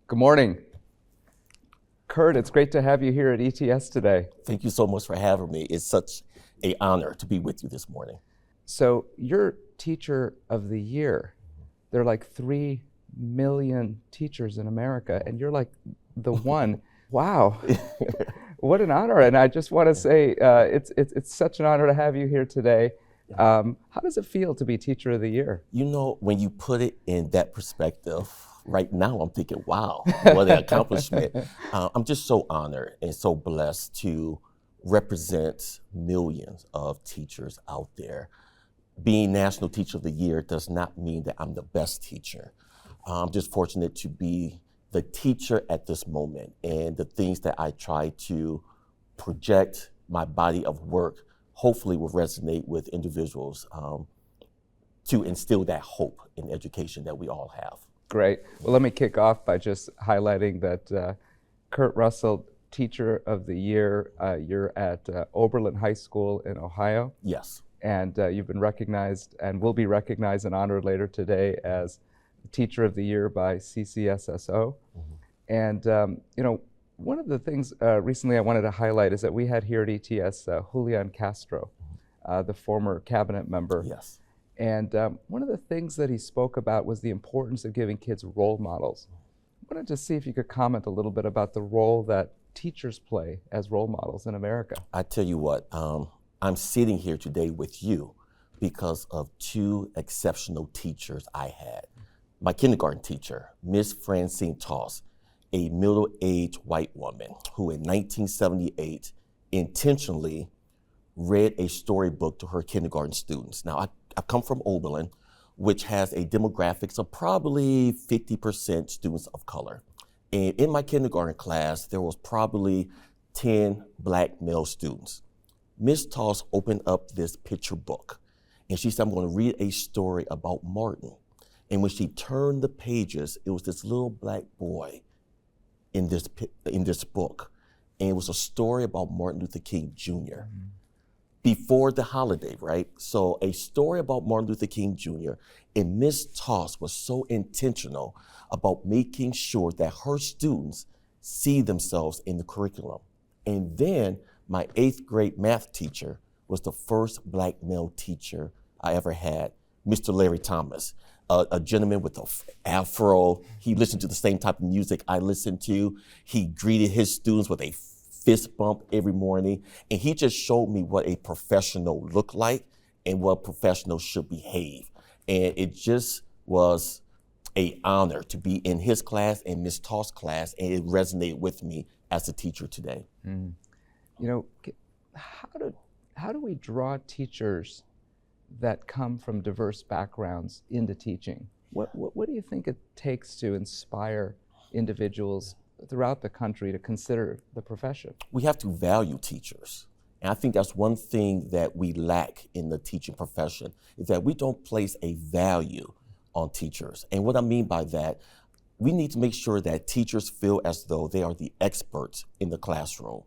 Good morning. Kurt, it's great to have you here at ETS today. Thank you so much for having me. It's such an honor to be with you this morning. So you're Teacher of the Year. There are like 3 million teachers in America, and you're like the one. Wow, what an honor. And I just want to say it's such an honor to have you here today. How does it feel to be Teacher of the Year? You know, when you put it in that perspective, right now I'm thinking, wow, what an accomplishment. I'm just so honored and so blessed to represent millions of teachers out there. Being National Teacher of the Year does not mean that I'm the best teacher. I'm just fortunate to be the teacher at this moment, and the things that I try to project my body of work hopefully will resonate with individuals to instill that hope in education that we all have. Great. Well, let me kick off by just highlighting that Kurt Russell, Teacher of the Year, you're at Oberlin High School in Ohio. Yes. And you've been recognized and will be recognized and honored later today as Teacher of the Year by CCSSO. Mm-hmm. And one of the things recently I wanted to highlight is that we had here at ETS Julian Castro, the former cabinet member. Yes. And one of the things that he spoke about was the importance of giving kids role models. I wanted to see if you could comment a little bit about the role that teachers play as role models in America. I tell you what, I'm sitting here today with you because of 2 exceptional teachers I had. My kindergarten teacher, Miss Francine Toss, a middle-aged white woman who in 1978 intentionally read a storybook to her kindergarten students. Now, I come from Oberlin, which has a demographics of probably 50% students of color. And in my kindergarten class, there was probably 10 black male students. Miss Toss opened up this picture book, and she said, I'm going to read a story about Martin. And when she turned the pages, it was this little black boy in this book. And it was a story about Martin Luther King Jr. Mm-hmm. Before the holiday, right? So a story about Martin Luther King Jr. And Miss Toss was so intentional about making sure that her students see themselves in the curriculum. And then my 8th grade math teacher was the first black male teacher I ever had, Mr. Larry Thomas, a gentleman with an afro. He listened to the same type of music I listened to. He greeted his students with a fist bump every morning. And he just showed me what a professional looked like and what professionals should behave. And it just was an honor to be in his class and Miss Toss' class, and it resonated with me as a teacher today. Mm. You know, how do we draw teachers that come from diverse backgrounds into teaching? What do you think it takes to inspire individuals throughout the country to consider the profession? We have to value teachers. And I think that's one thing that we lack in the teaching profession, is that we don't place a value on teachers. And what I mean by that, we need to make sure that teachers feel as though they are the experts in the classroom,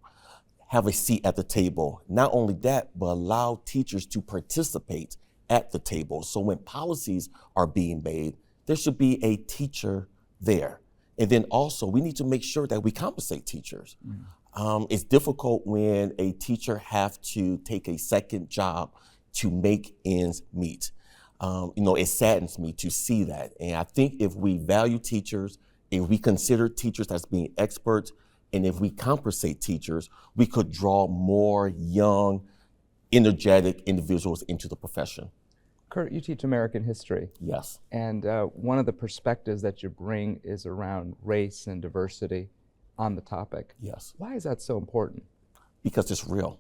have a seat at the table. Not only that, but allow teachers to participate at the table. So when policies are being made, there should be a teacher there. And then also, we need to make sure that we compensate teachers. Mm. It's difficult when a teacher have to take a second job to make ends meet. It saddens me to see that. And I think if we value teachers, if we consider teachers as being experts, and if we compensate teachers, we could draw more young, energetic individuals into the profession. Kurt, you teach American history. Yes. And one of the perspectives that you bring is around race and diversity on the topic. Yes. Why is that so important? Because it's real.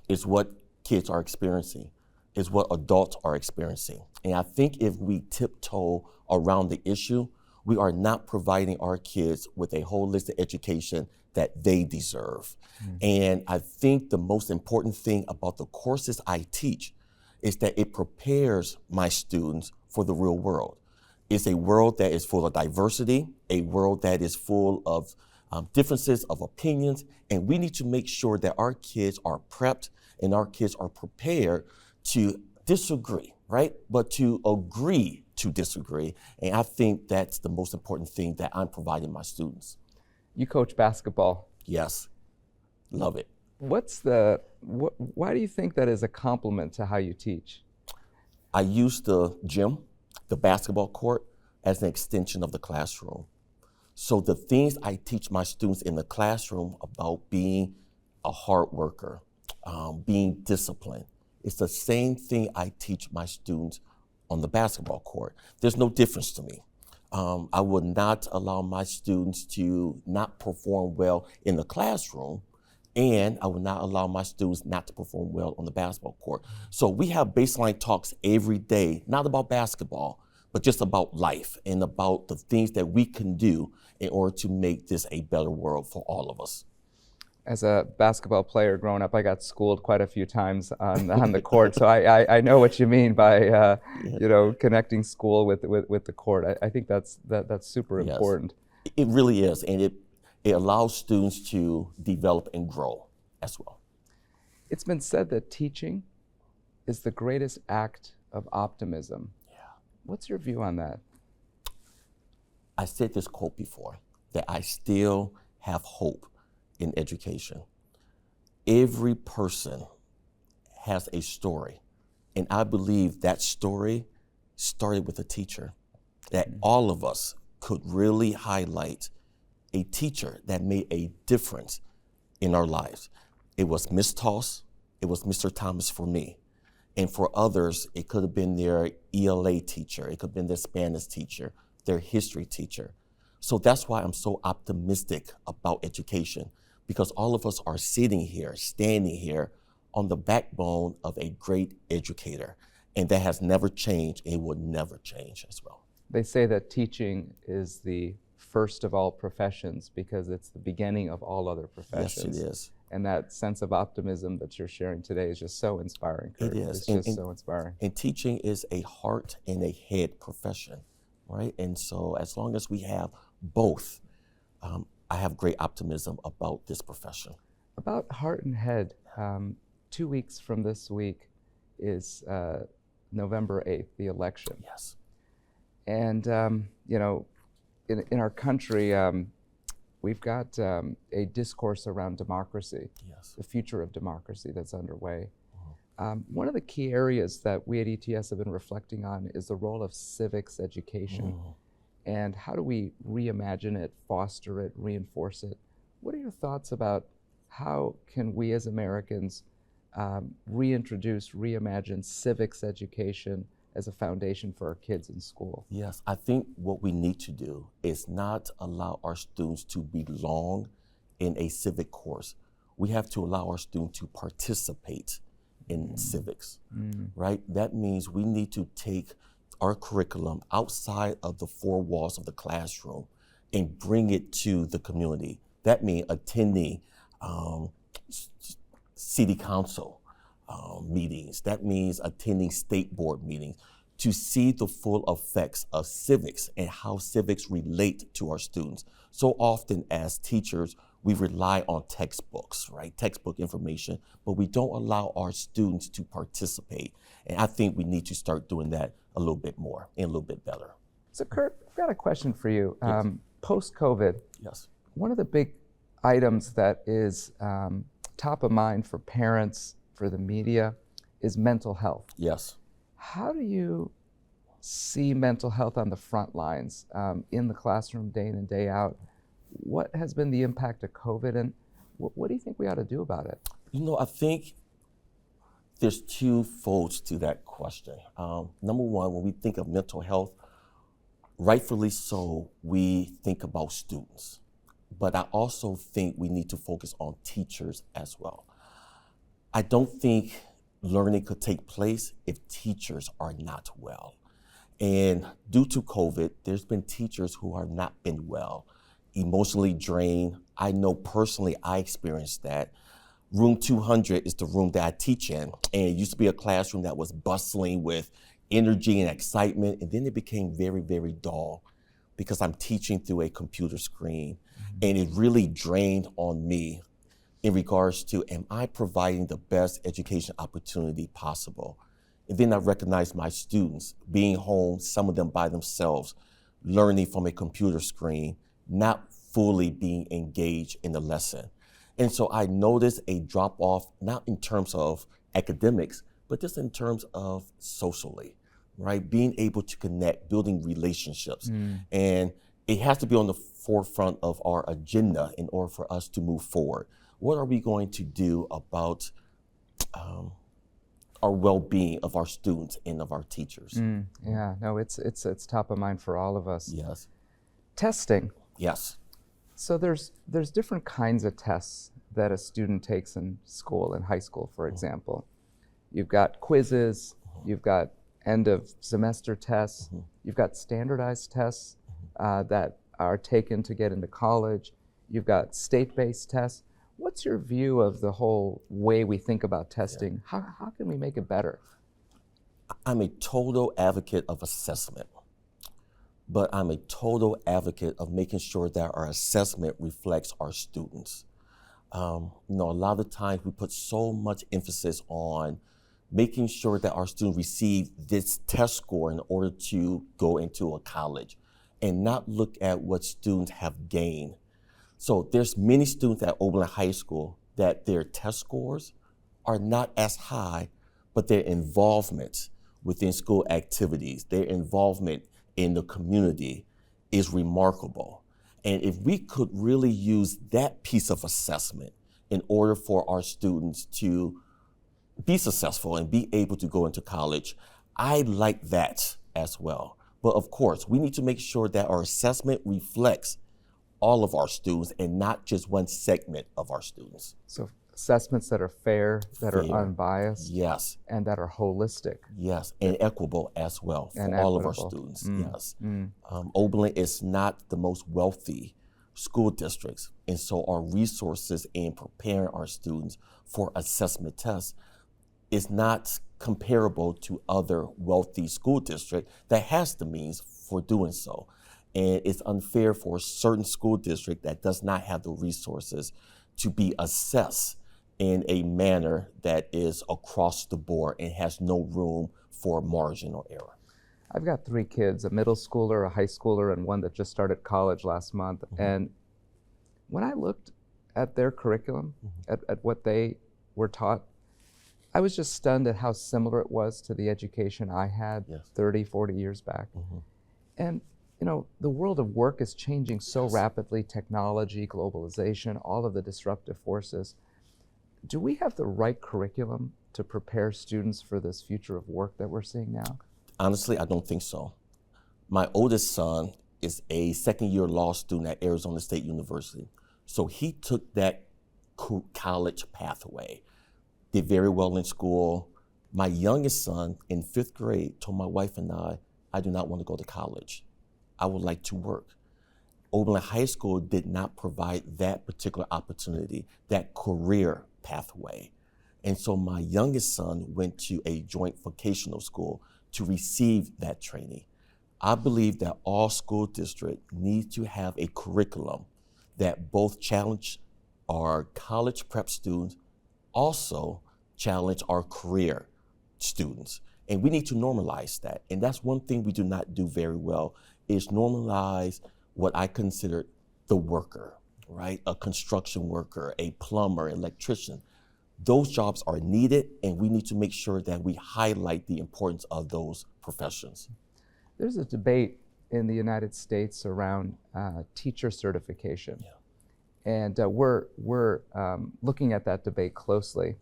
It's what kids are experiencing. It's what adults are experiencing. And I think if we tiptoe around the issue, we are not providing our kids with a holistic education that they deserve. Mm. And I think the most important thing about the courses I teach is that it prepares my students for the real world. It's a world that is full of diversity, a world that is full of differences of opinions, and we need to make sure that our kids are prepped and our kids are prepared to disagree, right? But to agree to disagree. And I think that's the most important thing that I'm providing my students. You coach basketball. Yes, love it. Why do you think that is a compliment to how you teach? I use the gym, the basketball court, as an extension of the classroom. So the things I teach my students in the classroom about being a hard worker, being disciplined, it's the same thing I teach my students on the basketball court. There's no difference to me. I would not allow my students to not perform well in the classroom, and I would not allow my students not to perform well on the basketball court. So we have baseline talks every day, not about basketball, but just about life and about the things that we can do in order to make this a better world for all of us. As a basketball player growing up, I got schooled quite a few times on the court, so I know what you mean by connecting school with the court. I think that's super important. It really is, and it allows students to develop and grow as well. It's been said that teaching is the greatest act of optimism. Yeah. What's your view on that? I said this quote before, that I still have hope in education. Every person has a story, and I believe that story started with a teacher, that all of us could really highlight a teacher that made a difference in our lives. It was Miss Toss, it was Mr. Thomas for me. And for others, it could have been their ELA teacher, it could have been their Spanish teacher, their history teacher. So that's why I'm so optimistic about education, because all of us are sitting here, standing here on the backbone of a great educator. And that has never changed, and it will never change as well. They say that teaching is the first of all professions because it's the beginning of all other professions. Yes, it is. And that sense of optimism that you're sharing today is just so inspiring, Kurt. It is. It's just so inspiring. And teaching is a heart and a head profession, right? And so as long as we have both, I have great optimism about this profession. About heart and head, 2 weeks from this week is November 8th, the election. Yes. And, in our country, we've got a discourse around democracy, Yes. the future of democracy that's underway. One of the key areas that we at ETS have been reflecting on is the role of civics education. And how do we reimagine it, foster it, reinforce it? What are your thoughts about how can we as Americans reintroduce, reimagine civics education as a foundation for our kids in school? Yes, I think what we need to do is not allow our students to belong in a civic course. We have to allow our students to participate in civics, right? That means we need to take our curriculum outside of the four walls of the classroom and bring it to the community. That means attending city council meetings. That means attending state board meetings to see the full effects of civics and how civics relate to our students. So often as teachers, we rely on textbooks, right? Textbook information, but we don't allow our students to participate. And I think we need to start doing that a little bit more and a little bit better. So Kurt, I've got a question for you. Yes. Post-COVID, Yes. one of the big items that is top of mind for parents, for the media, is mental health. Yes. How do you see mental health on the front lines, in the classroom day in and day out? What has been the impact of COVID, and what do you think we ought to do about it? I think there's two folds to that question. Number one, when we think of mental health, rightfully so, we think about students. But I also think we need to focus on teachers as well. I don't think learning could take place if teachers are not well. And due to COVID, there's been teachers who have not been well, emotionally drained. I know personally I experienced that. Room 200 is the room that I teach in, and it used to be a classroom that was bustling with energy and excitement, and then it became very, very dull because I'm teaching through a computer screen, and it really drained on me in regards to, am I providing the best education opportunity possible? And then I recognize my students being home, some of them by themselves, learning from a computer screen, not fully being engaged in the lesson. And so I noticed a drop off, not in terms of academics, but just in terms of socially, right? Being able to connect, building relationships. And it has to be on the forefront of our agenda in order for us to move forward. What are we going to do about our well-being of our students and of our teachers? Yeah, no, it's top of mind for all of us. Yes. Testing. Yes. So there's different kinds of tests that a student takes in school, in high school, for example. You've got quizzes, you've got end of semester tests, you've got standardized tests that are taken to get into college, you've got state-based tests. What's your view of the whole way we think about testing? How can we make it better? I'm a total advocate of assessment, but I'm a total advocate of making sure that our assessment reflects our students. A lot of times we put so much emphasis on making sure that our students receive this test score in order to go into a college and not look at what students have gained. So there's many students at Oberlin High School that their test scores are not as high, but their involvement within school activities, their involvement in the community is remarkable. And if we could really use that piece of assessment in order for our students to be successful and be able to go into college, I like that as well. But of course, we need to make sure that our assessment reflects all of our students and not just one segment of our students. So assessments that are fair, that are unbiased, yes, and that are holistic. Yes, and equitable as well for all of our students. Yes. Oberlin is not the most wealthy school districts, and so our resources in preparing our students for assessment tests is not comparable to other wealthy school districts that has the means for doing so. And it's unfair for a certain school district that does not have the resources to be assessed in a manner that is across the board and has no room for margin or error. I've got 3 kids, a middle schooler, a high schooler, and one that just started college last month. And when I looked at their curriculum, at what they were taught, I was just stunned at how similar it was to the education I had 30, 40 years back. And the world of work is changing so rapidly, technology, globalization, all of the disruptive forces. Do we have the right curriculum to prepare students for this future of work that we're seeing now? Honestly, I don't think so. My oldest son is a second-year law student at Arizona State University. So he took that college pathway, did very well in school. My youngest son in 5th grade told my wife and I do not want to go to college. I would like to work. Oberlin High School did not provide that particular opportunity, that career pathway. And so my youngest son went to a joint vocational school to receive that training. I believe that all school districts need to have a curriculum that both challenge our college prep students, also challenge our career students. And we need to normalize that. And that's one thing we do not do very well, is normalize what I consider the worker, right? A construction worker, a plumber, electrician. Those jobs are needed, and we need to make sure that we highlight the importance of those professions. There's a debate in the United States around teacher certification. And we're looking at that debate closely.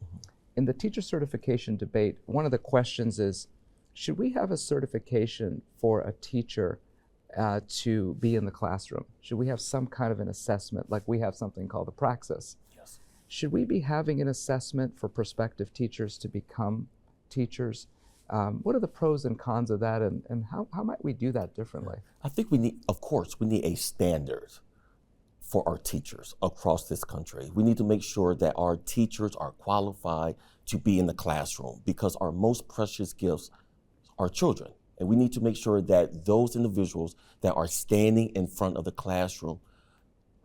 In the teacher certification debate, one of the questions is, should we have a certification for a teacher to be in the classroom? Should we have some kind of an assessment, like we have something called a praxis? Yes. Should we be having an assessment for prospective teachers to become teachers? What are the pros and cons of that, and how might we do that differently? I think we need a standard for our teachers across this country. We need to make sure that our teachers are qualified to be in the classroom, because our most precious gifts are children. And we need to make sure that those individuals that are standing in front of the classroom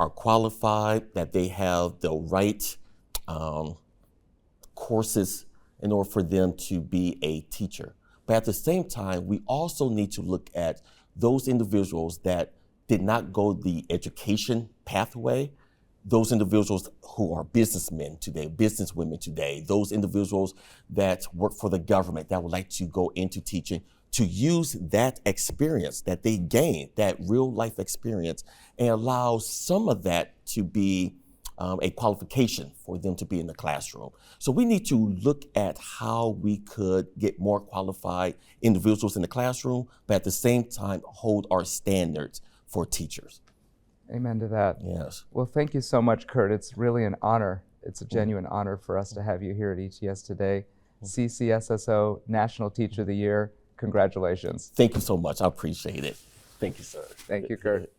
are qualified, that they have the right courses in order for them to be a teacher. But at the same time, we also need to look at those individuals that did not go the education pathway, those individuals who are businessmen today, businesswomen today, those individuals that work for the government that would like to go into teaching, to use that experience that they gained, that real life experience, and allow some of that to be a qualification for them to be in the classroom. So we need to look at how we could get more qualified individuals in the classroom, but at the same time hold our standards for teachers. Amen to that. Yes. Well, thank you so much, Kurt. It's really an honor. It's a genuine honor for us to have you here at ETS today. CCSSO National Teacher of the Year. Congratulations. Thank you so much. I appreciate it. Thank you, sir. Thank you, Kurt.